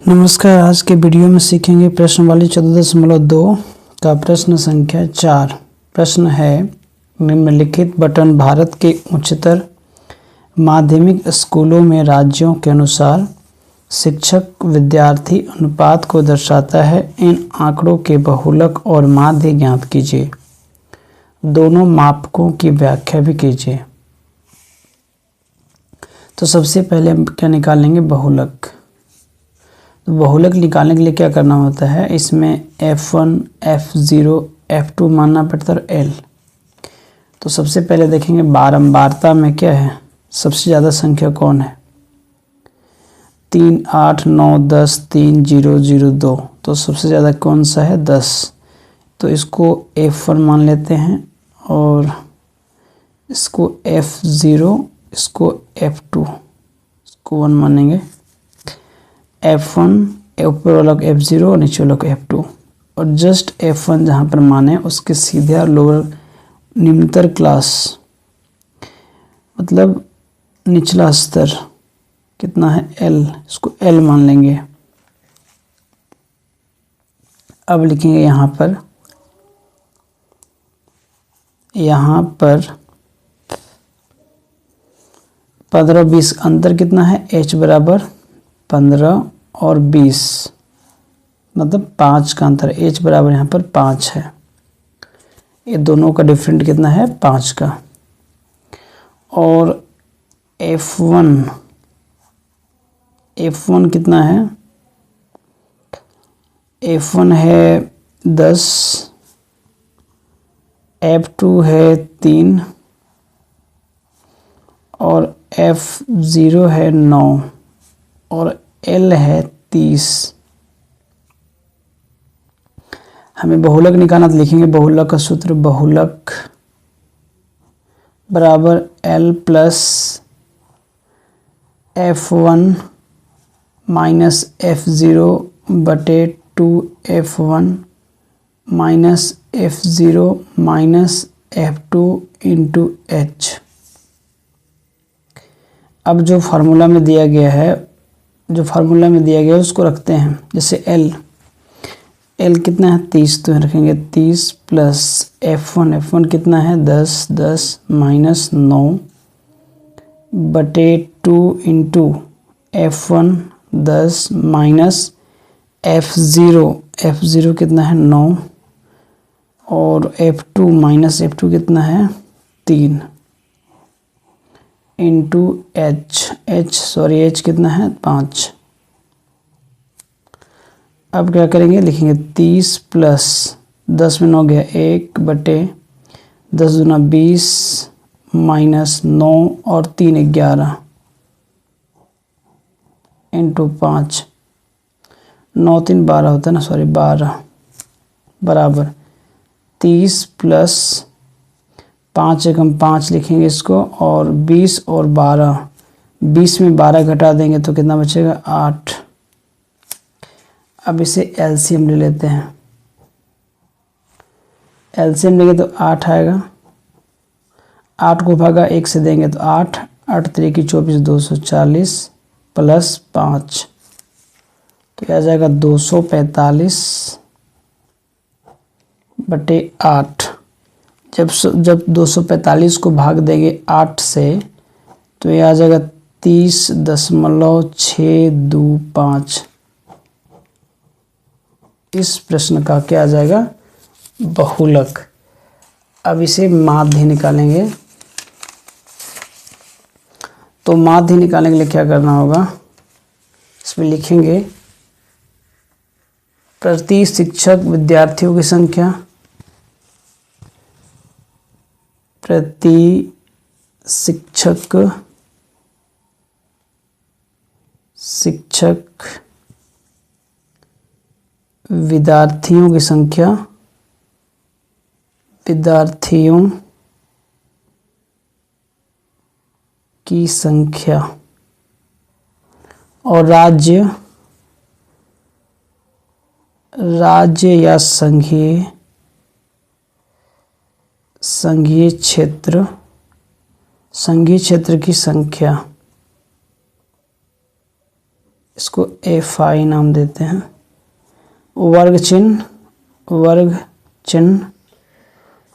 नमस्कार। आज के वीडियो में सीखेंगे प्रश्नावली 14.2 का प्रश्न संख्या 4। प्रश्न है, निम्नलिखित बटन भारत के उच्चतर माध्यमिक स्कूलों में राज्यों के अनुसार शिक्षक विद्यार्थी अनुपात को दर्शाता है। इन आंकड़ों के बहुलक और माध्य ज्ञात कीजिए। दोनों मापकों की व्याख्या भी कीजिए। तो सबसे पहले हम क्या निकालेंगे? बहुलक। तो बहुलक निकालने के लिए क्या करना होता है? इसमें F1, F0, F2 मानना पड़ता है और L। तो सबसे पहले देखेंगे बारंबारता में क्या है, सबसे ज़्यादा संख्या कौन है? 3, 8, 9, 10, 3, 0, 0, 2। तो सबसे ज़्यादा कौन सा है? 10। तो इसको F1 मान लेते हैं और इसको F0, इसको F2, इसको 1 मानेंगे। F1 ऊपर वाला को F0 और नीचे वाला को F2, और जस्ट F1 जहाँ पर माने उसके सीधे और लोअर निम्नतर क्लास मतलब निचला स्तर कितना है? L। इसको L मान लेंगे। अब लिखेंगे यहाँ पर 15 और 20 अंतर कितना है? H बराबर 15 और 20, मतलब 5 का अंतर। H बराबर यहाँ पर 5 है। ये दोनों का डिफरेंट कितना है? 5 का। और F1 कितना है? F1 है 10, F2 है 3 और F0 है 9 और L है 30। हमें बहुलक निकालना, तो लिखेंगे बहुलक का सूत्र, बहुलक बराबर L plus F1 minus F0 बटे 2F1 minus F0 minus F2 into H। अब जो फार्मूला में दिया गया है उसको रखते हैं। जैसे L कितना है? 30, तो रखेंगे 30 प्लस F1 कितना है? 10 माइनस 9 बटे 2 इंटू F1 10 माइनस F0 कितना है? 9 और F2 माइनस F2 कितना है? 3 इंटू H कितना है? 5। अब क्या करेंगे? लिखेंगे 30 प्लस 10 में 9 गया 1 बटे 10 दूना 20 माइनस 9 और 3 11 इंटू 5। 9 3 12 होता है ना, 12 बराबर 30 प्लस 5 एकम 5 लिखेंगे इसको, और 20 और 12, 20 में 12 घटा देंगे तो कितना बचेगा? 8। अब इसे एलसीएम ले लेते हैं। एलसीएम लेंगे तो 8 आएगा। 8 को भागा 1 से देंगे तो 8, 8 3 की 24, 240 प्लस 5, तो आ जाएगा 245 बटे 8। जब 245 को भाग देंगे 8 से तो ये आ जाएगा 30.625। इस प्रश्न का क्या आ जाएगा? बहुलक। अब इसे माध्य निकालेंगे। तो माध्य निकालने के लिए क्या करना होगा? इसमें लिखेंगे प्रति शिक्षक विद्यार्थियों की संख्या, प्रति शिक्षक विद्यार्थियों की संख्या और राज्य या संघीय क्षेत्र की संख्या इसको FI नाम देते हैं। वर्ग चिन्ह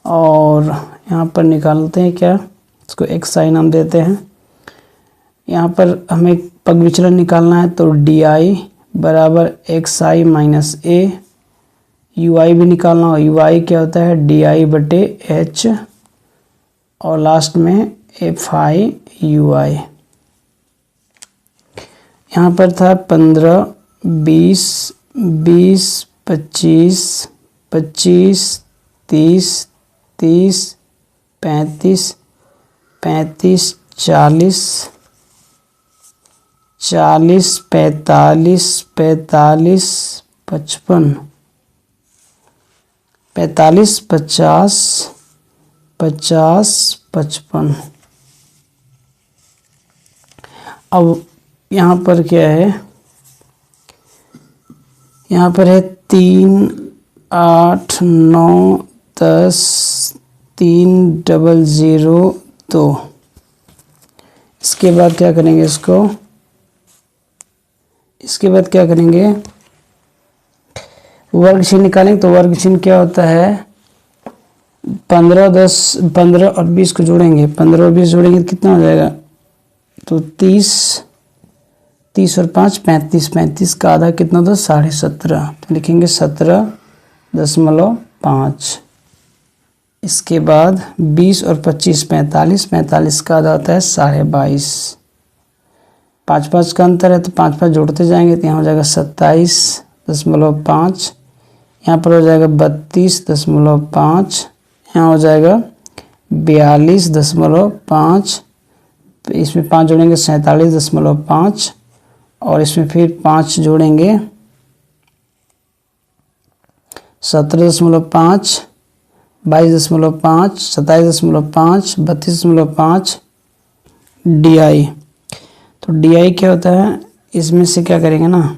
और यहाँ पर निकालते हैं क्या, इसको XI नाम देते हैं। यहाँ पर हमें पग विचलन निकालना है तो DI बराबर XI माइनस A। UI भी निकालना हो, UI क्या होता है DI बटे H और लास्ट में FI UI। यहाँ पर था 15, 20, 20, 25, 25, 30, 30, 35, 35, 40, 40, 45, 45, 55, 45, 50, 50, 55। अब यहाँ पर क्या है, यहाँ पर है 3, 8, 9, 10, 3, 0, 2। इसके बाद क्या करेंगे, इसके बाद क्या करेंगे, वर्ग चिन्ह निकालेंगे। तो वर्ग चिन्ह क्या होता है 15, 10, 15 और 20 को जोड़ेंगे, 15 और 20 जोड़ेंगे तो कितना हो जाएगा, तो 30, 30 और 5 35, 35 का आधा कितना था 17.5, तो लिखेंगे 17.5। इसके बाद 20 और 25 45, 45 का आधा होता है 22.5। 5 5 का अंतर है तो 5 5 जोड़ते जाएंगे तो यहाँ हो जाएगा 27.5। यहाँ पर हो जाएगा 32.5। यहाँ हो जाएगा 42.5। इसमें 5 जोड़ेंगे 47.5 और इसमें फिर 5 जोड़ेंगे 17.5, 22.5, 27.5, 32.5 DI। तो DI क्या होता है, इसमें से क्या करेंगे ना,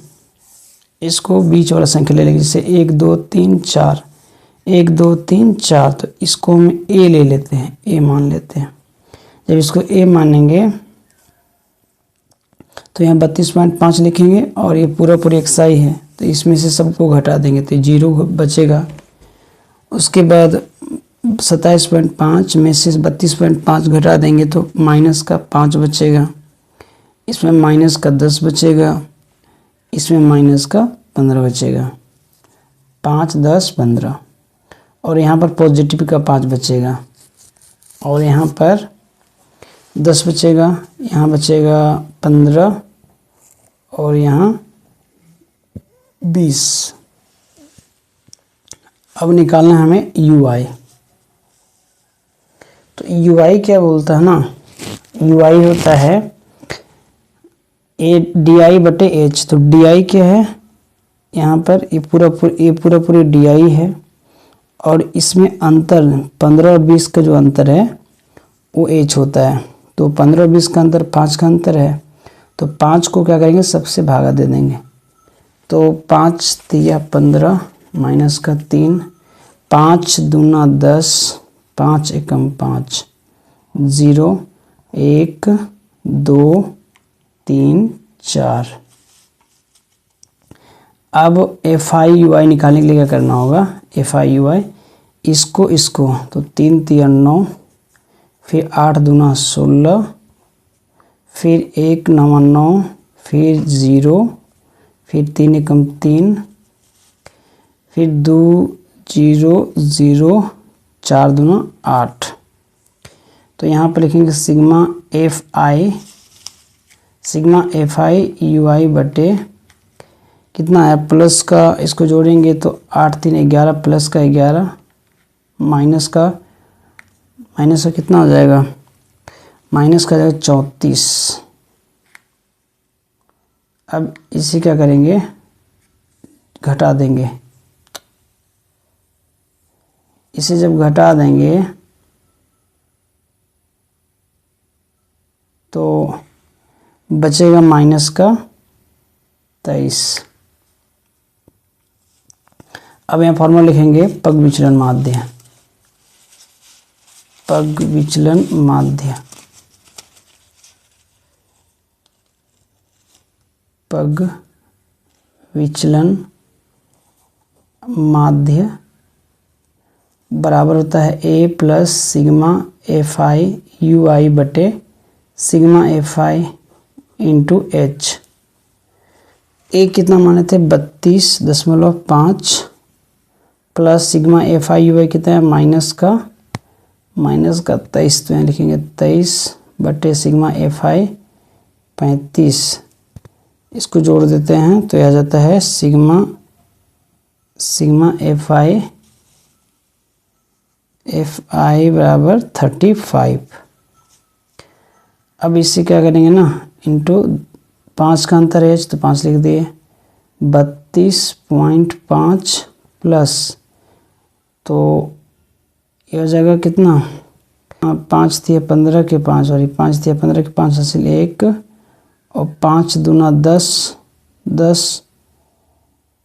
इसको बीच वाला संख्या ले लेंगे, जैसे 1 2 3 4, 1 2 3 4, तो इसको हम A ले लेते हैं, A मान लेते हैं। जब इसको A मानेंगे तो यहाँ 32.5 लिखेंगे और ये पूरा XI है तो इसमें से सबको घटा देंगे तो 0 बचेगा। उसके बाद 27.5 में से 32.5 घटा देंगे तो माइनस का 5 बचेगा, इसमें माइनस का 10 बचेगा, इसमें माइनस का 15 बचेगा। 5 10 15 और यहाँ पर पॉजिटिव का 5 बचेगा और यहाँ पर 10 बचेगा, यहाँ बचेगा 15 और यहाँ 20। अब निकालना है हमें UI। तो UI क्या बोलता है ना, UI होता है DI बटे H। तो DI क्या है, यहाँ पर ये पूरा DI है और इसमें अंतर 15 और 20 का जो अंतर है वो H होता है। तो 15 और 20 का अंतर 5 का अंतर है तो 5 को क्या करेंगे, सबसे भागा दे देंगे। तो 5 तिया 15 माइनस का 3, 5 दूना 10, 5 एकम 5, 0 1 2 3 4। अब FI UI निकालने के लिए क्या करना होगा, FI UI इसको तो 3 तिया 9, फिर 8 दूना 16, फिर 1 9 9, फिर 0, फिर 3 एकम 3, फिर 2 0 0, 4 दूना 8। तो यहाँ पर लिखेंगे सिग्मा FI UI बटे कितना है, प्लस का इसको जोड़ेंगे तो 8 3 11, प्लस का 11, माइनस का कितना हो जाएगा, माइनस का जाएगा 34। अब इसे क्या करेंगे, घटा देंगे। इसे जब घटा देंगे तो बचेगा माइनस का 23। अब यहाँ फॉर्मूला लिखेंगे पग विचलन माध्य। पग विचलन माध्य, पग विचलन माध्य बराबर होता है a plus sigma F I U I बटे sigma F I into H. A कितना माने थे 32.5 plus sigma F I U I कितना है माइनस का 23, तो यहाँ लिखेंगे 23 बटे सिग्मा एफ आई 35। इसको जोड़ देते हैं तो यह आ जाता है सिग्मा एफ आई बराबर 35। अब इससे क्या करेंगे ना, इंटू 5 का अंतर है तो 5 लिख दिए, 32.5 प्लस, तो यह हो जाएगा कितना 5 दिए 15 के 5 और 5 दिए 15 के 5 हासिल 1 और 5 दूना 10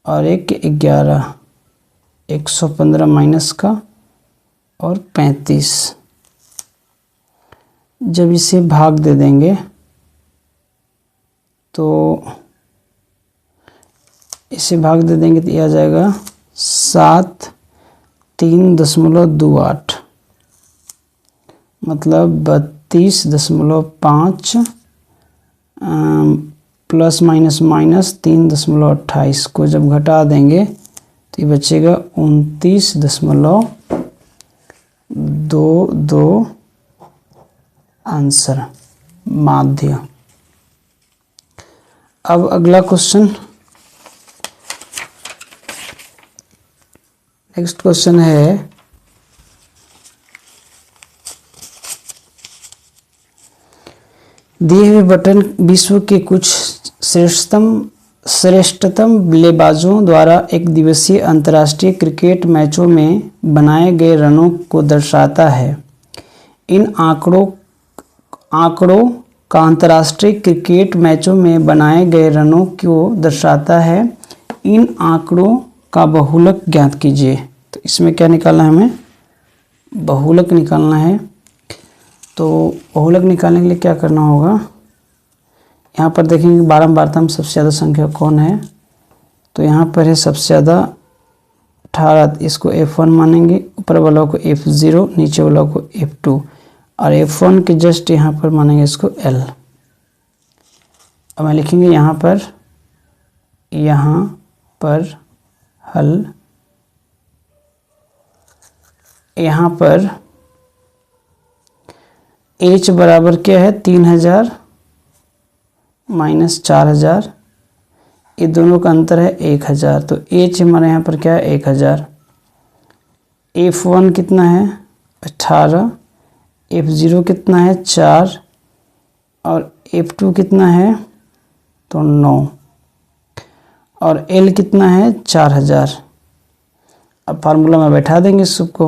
और 1 11, 115 माइनस का और 35। जब इसे भाग दे देंगे तो इसे भाग दे देंगे तो यह आ जाएगा 7 3.28 मतलब 32.5 प्लस माइनस माइनस 3.28 को जब घटा देंगे तो ये बचेगा 29.22 आंसर माध्य। अब अगला क्वेश्चन, नेक्स्ट क्वेश्चन है दिए हुए बटन विश्व के कुछ श्रेष्ठतम बल्लेबाजों द्वारा एक दिवसीय अंतर्राष्ट्रीय क्रिकेट मैचों में बनाए गए रनों को दर्शाता है। इन आंकड़ों का अंतर्राष्ट्रीय क्रिकेट मैचों में बनाए गए रनों को दर्शाता है। इन आंकड़ों का बहुलक ज्ञात कीजिए। तो इसमें क्या निकालना है, हमें बहुलक निकालना है। तो बहुलक निकालने के लिए क्या करना होगा, यहाँ पर देखेंगे बारंबारता में सबसे ज़्यादा संख्या कौन है, तो यहाँ पर है सबसे ज़्यादा 18, इसको F1 मानेंगे, ऊपर वाला को F0, नीचे वाला को F2 और F1 के जस्ट यहाँ पर मानेंगे इसको L। अब मैं लिखेंगे यहाँ पर हल, यहाँ पर H बराबर क्या है 3000 माइनस 4000, ये दोनों का अंतर है 1000, तो H हमारे यहाँ पर क्या है 1000। F1 कितना है 18, F0 कितना है 4 और F2 कितना है तो 9 और L कितना है 4000। अब फार्मूला में बैठा देंगे सबको।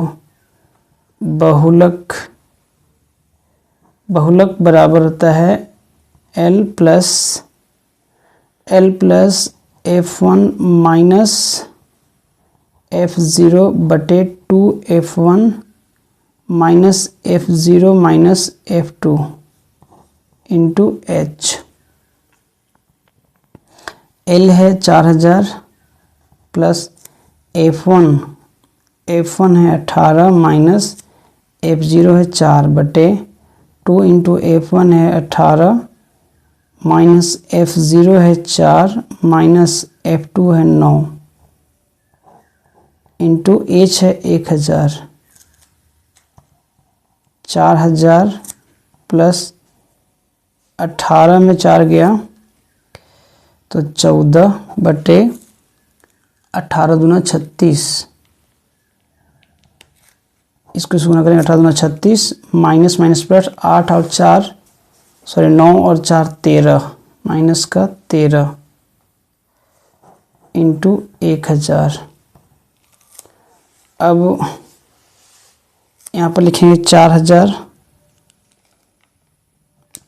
बहुलक बराबर होता है L plus F1 minus F0 बटे 2F1 minus F0 minus F2 into H। L है 4000 प्लस F1 है 18 माइनस F0 है 4 बटे 2 इंटू F1 है 18 माइनस F0 है 4 माइनस F2 है 9 इंटू H है 1000। 4000 प्लस 18 में 4 गया तो 14 बटे 18 दूना 36, इसको गुणा करेंगे 18 दूना 36 माइनस माइनस प्लस 8 और 4 9 और 4 13 माइनस का 13 इंटू 1000। अब यहाँ पर लिखेंगे 4000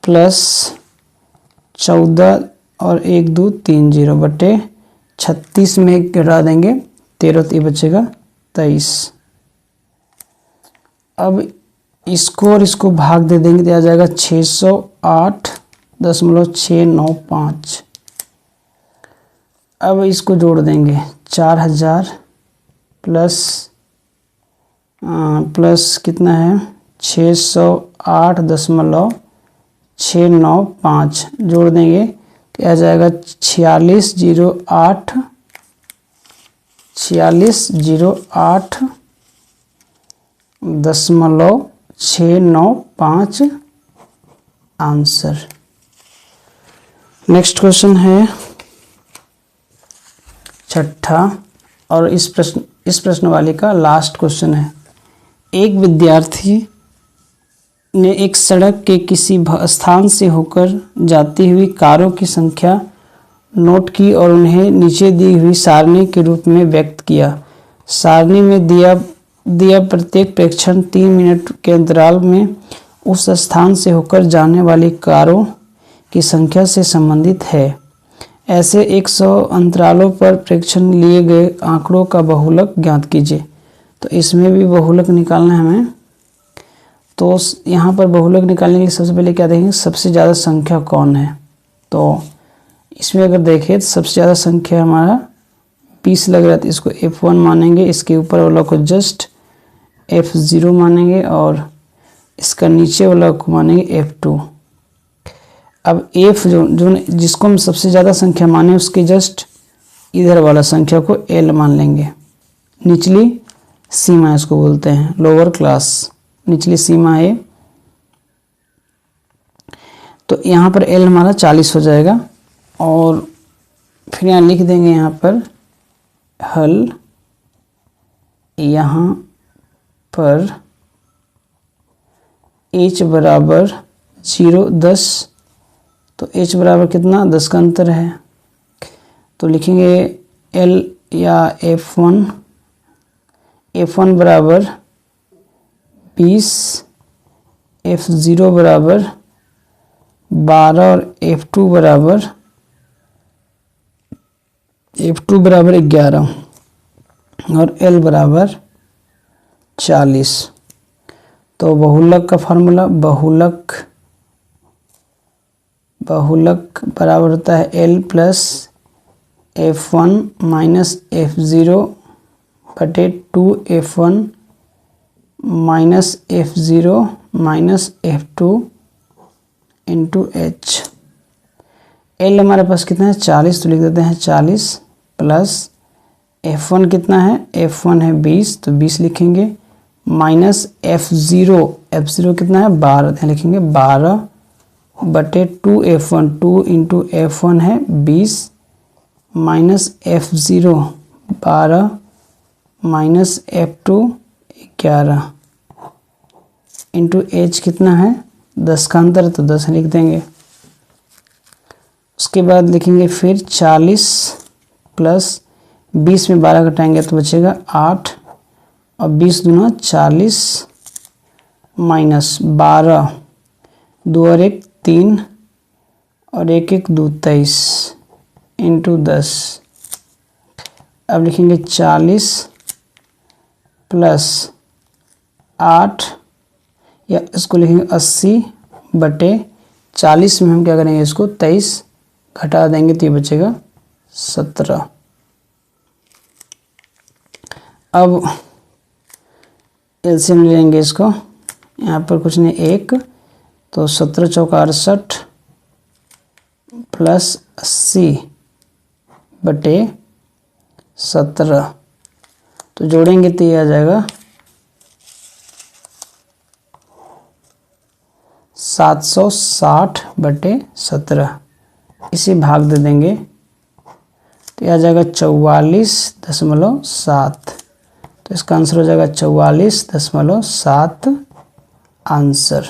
प्लस 14 और 1 2 3 0 बटे 36 में गिरा देंगे 13 तो ये बचेगा 23। अब इसको और इसको भाग दे देंगे तो आ जाएगा 608.695। अब इसको जोड़ देंगे 4000 प्लस कितना है 608.695 जोड़ देंगे तो आ जाएगा 4608.695 आंसर। नेक्स्ट क्वेश्चन है छठा और इस प्रश्न वाले का लास्ट क्वेश्चन है। एक विद्यार्थी ने एक सड़क के किसी स्थान से होकर जाती हुई कारों की संख्या नोट की और उन्हें नीचे दी हुई सारणी के रूप में व्यक्त किया। सारणी में दिया प्रत्येक प्रेक्षण 3 मिनट के अंतराल में उस स्थान से होकर जाने वाली कारों की संख्या से संबंधित है। ऐसे 100 अंतरालों पर प्रेक्षण लिए गए आंकड़ों का बहुलक ज्ञात कीजिए। तो इसमें भी बहुलक निकालना है हमें। तो यहाँ पर बहुलक निकालने के लिए सबसे पहले क्या देखेंगे, सबसे ज़्यादा संख्या कौन है। तो इसमें अगर देखें तो सबसे ज़्यादा संख्या हमारा 20 लग रहा है, तो इसको F1 मानेंगे। इसके ऊपर वाला को जस्ट F0 मानेंगे और इसका नीचे वाला को मानेंगे F2। अब F जो जिसको हम सबसे ज़्यादा संख्या माने उसके जस्ट इधर वाला संख्या को L मान लेंगे। निचली सीमा इसको बोलते हैं, लोअर क्लास निचली सीमा है। तो यहाँ पर L हमारा 40 हो जाएगा और फिर यहाँ लिख देंगे यहाँ पर हल। यहाँ पर h बराबर 0 10, तो h बराबर कितना 10 का अंतर है। तो लिखेंगे L या F1 बराबर 20, F0 बराबर 12 और F2 बराबर 11 और L बराबर 40। तो बहुलक का फार्मूला बहुलक बराबर होता है L plus F1 minus F0 बटे 2F1 minus F0 minus F2 into H। L हमारे पास कितना है 40, तो लिख देते हैं 40 प्लस F1 कितना है, F1 है 20, तो 20 लिखेंगे माइनस F0 कितना है 12, तो लिखेंगे 12 बटे 2F1, 2 इंटू F1 है 20 minus F0 12 minus F2 11 into H कितना है 10 का अंतर, तो 10 लिख देंगे। उसके बाद लिखेंगे फिर 40 प्लस 20 में 12 घटाएंगे तो बचेगा 8 और 20 दूना 40 माइनस 12 2 और 1 3 और 1 1 2 23 इंटू 10। अब लिखेंगे 40 प्लस 8 या इसको लिखेंगे 80 बटे 40 में हम क्या करेंगे इसको 23 घटा देंगे तो ये बचेगा 17। अब एलसीएम ले लेंगे इसको, यहाँ पर कुछ नहीं 1, तो 17 चौका 68 प्लस 80 बटे 17, तो जोड़ेंगे तो ये आ जाएगा 760 बटे 17। इसे भाग दे देंगे तो यह आ जाएगा 44.7, तो इसका आंसर हो जाएगा 44.7 आंसर।